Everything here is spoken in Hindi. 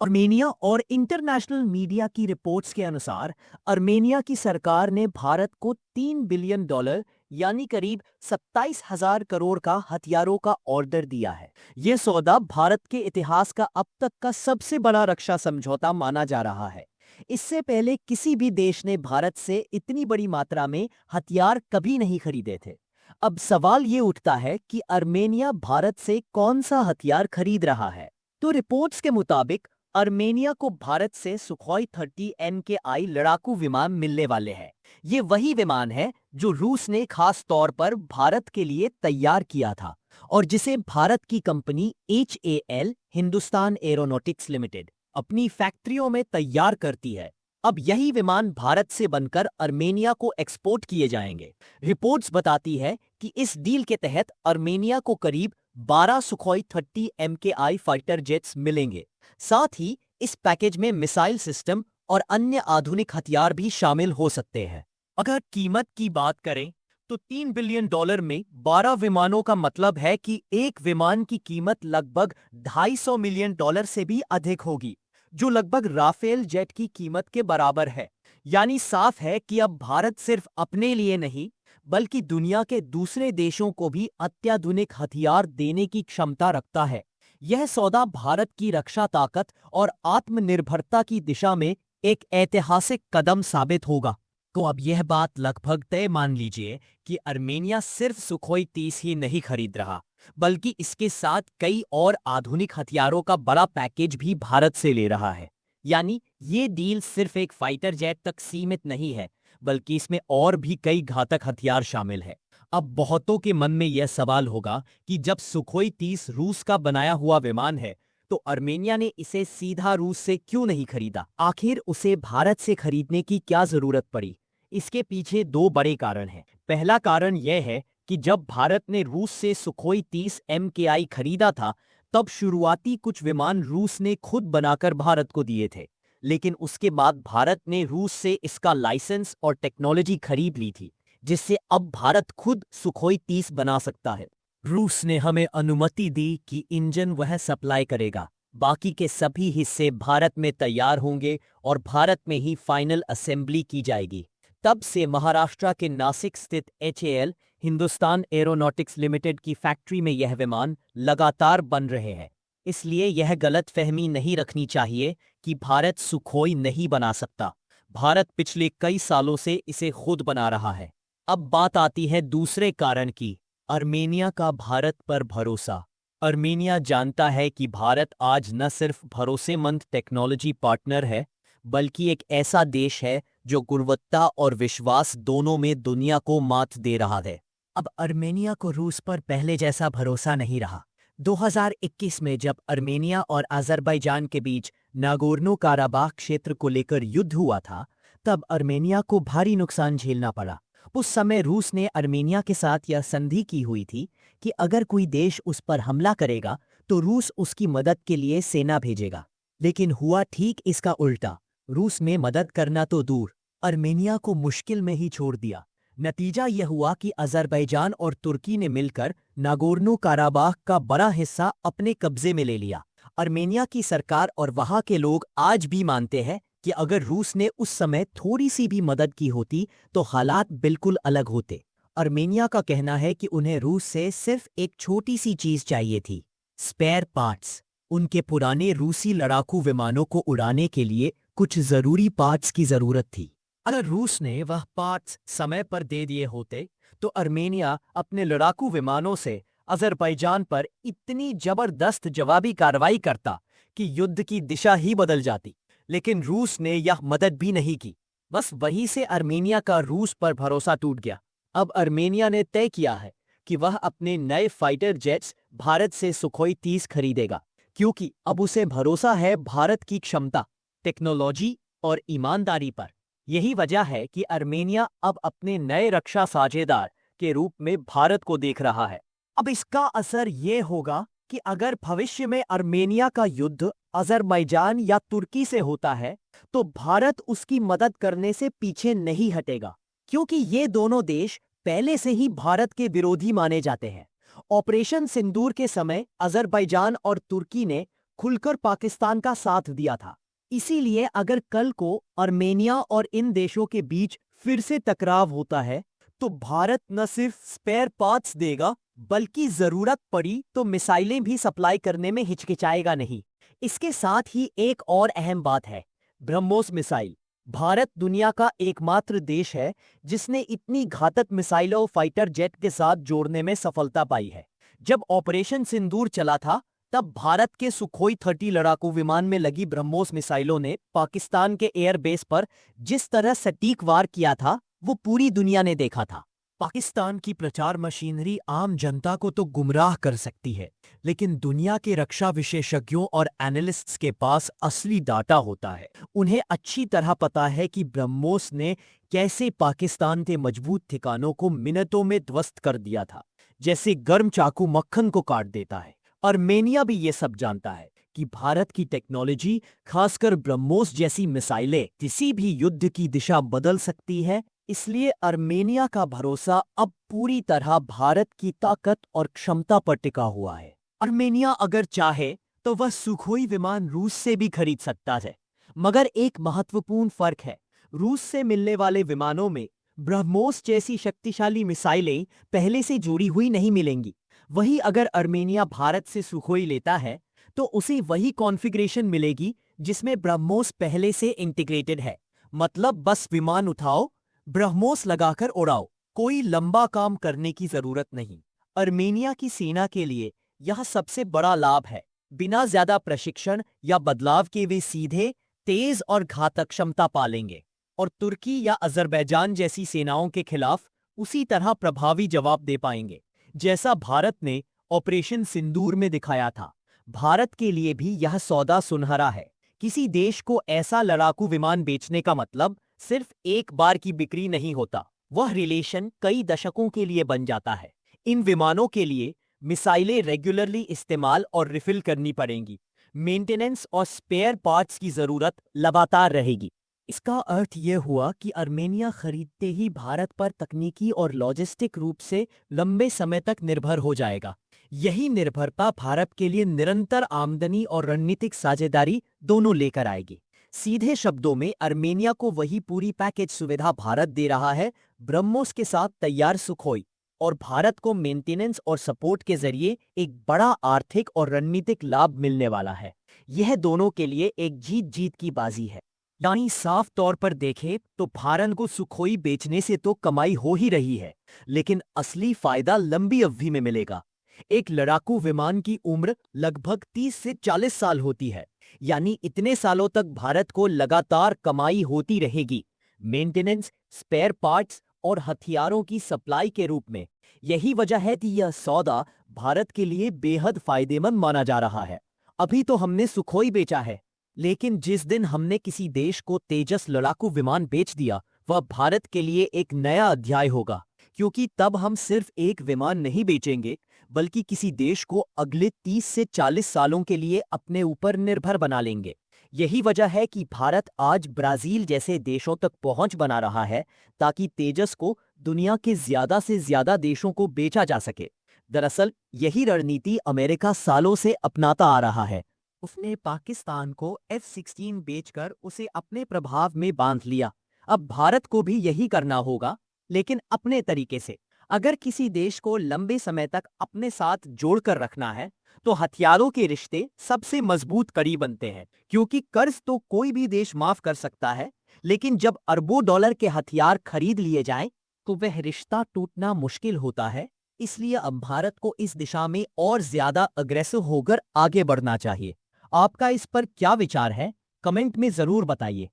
अर्मेनिया और इंटरनेशनल मीडिया की रिपोर्ट्स के अनुसार अर्मेनिया की सरकार ने भारत को $3 बिलियन यानी करीब 27,000 करोड़ का हथियारों का ऑर्डर दिया है। यह सौदा भारत के इतिहास का अब तक का सबसे बड़ा रक्षा समझौता माना जा रहा है। इससे पहले किसी भी देश ने भारत से इतनी बड़ी मात्रा में हथियार कभी नहीं खरीदे थे। अब सवाल ये उठता है कि अर्मेनिया भारत से कौन सा हथियार खरीद रहा है। तो रिपोर्ट्स के मुताबिक अर्मेनिया को भारत से सुखोई 30 MKI लड़ाकू विमान मिलने वाले हैं। ये वही विमान है जो रूस ने खास तौर पर भारत के लिए तैयार किया था और जिसे भारत की company HAL Hindustan aeronautics limited अपनी फैक्ट्रियों में तैयार करती है। अब यही विमान भारत से बनकर अर्मेनिया को एक्सपोर्ट किए जाएंगे। रिपोर्ट्स बताती है कि इस डील के तहत अर्मेनिया को करीब 12 सुखोई 30 MKI फाइटर जेट्स मिलेंगे। साथ ही इस पैकेज में मिसाइल सिस्टम और अन्य आधुनिक हथियार भी शामिल हो सकते हैं। अगर कीमत की बात करें तो $3 बिलियन में 12 विमानों का मतलब है कि एक विमान की कीमत लगभग $250 मिलियन से भी अधिक होगी, जो लगभग राफेल जेट की कीमत के बराबर है। यानी साफ है कि अब भारत सिर्फ अपने लिए नहीं बल्कि दुनिया के दूसरे देशों को भी अत्याधुनिक हथियार देने की क्षमता रखता है। यह सौदा भारत की रक्षा ताकत और आत्मनिर्भरता की दिशा में एक ऐतिहासिक कदम साबित होगा। तो अब यह बात लगभग तय मान लीजिए कि अर्मेनिया सिर्फ सुखोई 30 ही नहीं खरीद रहा, बल्कि इसके साथ कई और आधुनिक हथियारों का बड़ा पैकेज भी भारत से ले रहा है। यानी ये डील सिर्फ एक फाइटर जेट तक सीमित नहीं है, बल्कि इसमें और भी कई घातक हथियार शामिल है। अब बहुतों के मन में यह सवाल होगा कि जब सुखोई 30 रूस का बनाया हुआ विमान है, तो अर्मेनिया ने इसे सीधा रूस से क्यों नहीं खरीदा? आखिर उसे भारत से खरीदने की क्या जरूरत पड़ी? इसके पीछे दो बड़े कारण हैं। पहला कारण यह है कि जब भारत ने रूस से सुखोई 30 MKI खरीदा था, तब शुरुआती कुछ विमान रूस ने खुद बनाकर भारत को दिए थे। लेकिन उसके बाद भारत ने रूस से इसका लाइसेंस और टेक्नोलॉजी खरीद ली थी, जिससे अब भारत खुद सुखोई 30 बना सकता है। रूस ने हमें अनुमति दी कि इंजन वह सप्लाई करेगा, बाकी के सभी हिस्से भारत में तैयार होंगे और भारत में ही फाइनल असेंबली की जाएगी। तब से महाराष्ट्र के नासिक स्थित HAL हिंदुस्तान एरोनॉटिक्स लिमिटेड की फैक्ट्री में यह विमान लगातार बन रहे हैं। इसलिए यह गलत फहमी नहीं रखनी चाहिए कि भारत सुखोई नहीं बना सकता। भारत पिछले कई सालों से इसे खुद बना रहा है। अब बात आती है दूसरे कारण की, अर्मेनिया का भारत पर भरोसा। अर्मेनिया जानता है कि भारत आज न सिर्फ भरोसेमंद टेक्नोलॉजी पार्टनर है, बल्कि एक ऐसा देश है जो गुणवत्ता और विश्वास दोनों में दुनिया को मात दे रहा है। अब अर्मेनिया को रूस पर पहले जैसा भरोसा नहीं रहा। 2021 में जब अर्मेनिया और अजरबैजान के बीच नागोर्नो काराबाख क्षेत्र को लेकर युद्ध हुआ था, तब अर्मेनिया को भारी नुकसान झेलना पड़ा। उस समय रूस ने अर्मेनिया के साथ यह संधि की हुई थी कि अगर कोई देश उस पर हमला करेगा तो रूस उसकी मदद के लिए सेना भेजेगा। लेकिन हुआ ठीक इसका उल्टा। रूस में मदद करना तो दूर, अर्मेनिया को मुश्किल में ही छोड़ दिया। नतीजा यह हुआ कि अजरबैजान और तुर्की ने मिलकर नागोर्नो काराबाख का बड़ा हिस्सा अपने कब्जे में ले लिया। अर्मेनिया की सरकार और वहां के लोग आज भी मानते हैं कि अगर रूस ने उस समय थोड़ी सी भी मदद की होती तो हालात बिल्कुल अलग होते। अर्मेनिया का कहना है कि उन्हें रूस से सिर्फ एक छोटी सी चीज चाहिए थी, स्पेयर पार्ट्स। उनके पुराने रूसी लड़ाकू विमानों को उड़ाने के लिए कुछ जरूरी पार्ट्स की जरूरत थी। अगर रूस ने वह पार्ट्स समय पर दे दिए होते तो अर्मेनिया अपने लड़ाकू विमानों से अजरबैजान पर इतनी जबरदस्त जवाबी कार्रवाई करता कि युद्ध की दिशा ही बदल जाती। लेकिन रूस ने यह मदद भी नहीं की। बस वहीं से अर्मेनिया का रूस पर भरोसा टूट गया। अब अर्मेनिया ने तय किया है कि वह अपने नए फाइटर जेट्स भारत से सुखोई 30 खरीदेगा, क्योंकि अब उसे भरोसा है भारत की क्षमता, टेक्नोलॉजी और ईमानदारी पर। यही वजह है कि अर्मेनिया अब अपने नए रक्षा साझेदार के रूप में भारत को देख रहा है। अब इसका असर ये होगा कि अगर भविष्य में अर्मेनिया का युद्ध अजरबैजान या तुर्की से होता है, तो भारत उसकी मदद करने से पीछे नहीं हटेगा, क्योंकि ये दोनों देश पहले से ही भारत के विरोधी माने जाते हैं। ऑपरेशन सिंदूर के समय अजरबैजान और तुर्की ने खुलकर पाकिस्तान का साथ दिया था। इसीलिए अगर कल को आर्मेनिया और इन देशों के बीच फिर से टकराव होता है तो भारत न सिर्फ स्पेयर पार्ट्स देगा बल्कि जरूरत पड़ी तो मिसाइलें भी सप्लाई करने में हिचकिचाएगा नहीं। इसके साथ ही एक और अहम बात है, ब्रह्मोस मिसाइल। भारत दुनिया का एकमात्र देश है जिसने इतनी घातक मिसाइलों फाइटर जेट के साथ जोड़ने में सफलता पाई है। जब ऑपरेशन सिंदूर चला था तब भारत के सुखोई 30 लड़ाकू विमान में लगी ब्रह्मोस मिसाइलों ने पाकिस्तान के एयरबेस पर जिस तरह सटीक वार किया था वो पूरी दुनिया ने देखा था। पाकिस्तान की प्रचार मशीनरी आम जनता को तो गुमराह कर सकती है, लेकिन दुनिया के रक्षा विशेषज्ञों और एनालिस्ट्स के पास असली डाटा होता है। उन्हें अच्छी तरह पता है कि ब्रह्मोस ने कैसे पाकिस्तान के मजबूत ठिकानों को मिनटों में ध्वस्त कर दिया था, जैसे गर्म चाकू मक्खन को काट देता है। आर्मेनिया भी ये सब जानता है कि भारत की टेक्नोलॉजी, खासकर ब्रह्मोस जैसी मिसाइलें, किसी भी युद्ध की दिशा बदल सकती है। इसलिए आर्मेनिया का भरोसा अब पूरी तरह भारत की ताकत और क्षमता पर टिका हुआ है। आर्मेनिया अगर चाहे तो वह सुखोई विमान रूस से भी खरीद सकता है, मगर एक महत्वपूर्ण फर्क है, रूस से मिलने वाले विमानों में ब्रह्मोस जैसी शक्तिशाली मिसाइलें पहले से जुड़ी हुई नहीं मिलेंगी। वही अगर आर्मेनिया भारत से सुखोई लेता है तो उसे वही कॉन्फ़िगरेशन मिलेगी जिसमें ब्रह्मोस पहले से इंटीग्रेटेड है। मतलब बस विमान उठाओ, ब्रह्मोस लगाकर उड़ाओ, कोई लंबा काम करने की जरूरत नहीं। आर्मेनिया की सेना के लिए यह सबसे बड़ा लाभ है। बिना ज्यादा प्रशिक्षण या बदलाव के वे सीधे, तेज और घातक क्षमता पालेंगे और तुर्की या अजरबैजान जैसी सेनाओं के खिलाफ उसी तरह प्रभावी जवाब दे पाएंगे जैसा भारत ने ऑपरेशन सिंदूर में दिखाया था। भारत के लिए भी यह सौदा सुनहरा है। किसी देश को ऐसा लड़ाकू विमान बेचने का मतलब सिर्फ एक बार की बिक्री नहीं होता, वह रिलेशन कई दशकों के लिए बन जाता है। इन विमानों के लिए मिसाइलें रेगुलरली इस्तेमाल और रिफिल करनी पड़ेंगी, मेंटेनेंस और स्पेयर पार्ट्स की जरूरत लगातार रहेगी। इसका अर्थ यह हुआ कि आर्मेनिया खरीदते ही भारत पर तकनीकी और लॉजिस्टिक रूप से लंबे समय तक निर्भर हो जाएगा। यही निर्भरता भारत के लिए निरंतर आमदनी और रणनीतिक साझेदारी दोनों लेकर आएगी। सीधे शब्दों में आर्मेनिया को वही पूरी पैकेज सुविधा भारत दे रहा है, ब्रह्मोस के साथ तैयार सुखोई, और भारत को मेंटेनेंस और सपोर्ट के जरिए एक बड़ा आर्थिक और रणनीतिक लाभ मिलने वाला है। यह दोनों के लिए एक जीत जीत की बाजी है। यानी साफ तौर पर देखें तो भारत को सुखोई बेचने से तो कमाई हो ही रही है, लेकिन असली फायदा लंबी अवधि में मिलेगा। एक लड़ाकू विमान की उम्र लगभग 30 से 40 साल होती है, यानी इतने सालों तक भारत को लगातार कमाई होती रहेगी, मेंटेनेंस, स्पेयर पार्ट्स और हथियारों की सप्लाई के रूप में। यही वजह है कि यह सौदा भारत के लिए बेहद फायदेमंद माना जा रहा है। अभी तो हमने सुखोई बेचा है, लेकिन जिस दिन हमने किसी देश को तेजस लड़ाकू विमान बेच दिया, वह भारत के लिए एक नया अध्याय होगा, क्योंकि तब हम सिर्फ एक विमान नहीं बेचेंगे, बल्कि किसी देश को अगले 30 से 40 सालों के लिए अपने ऊपर निर्भर बना लेंगे। यही वजह है कि भारत आज ब्राजील जैसे देशों तक पहुंच बना रहा है, ताकि तेजस को दुनिया के ज्यादा से ज्यादा देशों को बेचा जा सके। दरअसल यही रणनीति अमेरिका सालों से अपनाता आ रहा है। उसने पाकिस्तान को F-16 बेचकर उसे अपने प्रभाव में बांध लिया। अब भारत को भी यही करना होगा, लेकिन अपने तरीके से। अगर किसी देश को लंबे समय तक अपने साथ जोड़कर रखना है तो हथियारों के रिश्ते सबसे मजबूत कड़ी बनते हैं, क्योंकि कर्ज तो कोई भी देश माफ कर सकता है, लेकिन जब अरबों डॉलर के हथियार खरीद लिए जाएं तो वह रिश्ता टूटना मुश्किल होता है। इसलिए अब भारत को इस दिशा में और ज्यादा अग्रेसिव होकर आगे बढ़ना चाहिए। आपका इस पर क्या विचार है? कमेंट में जरूर बताइए।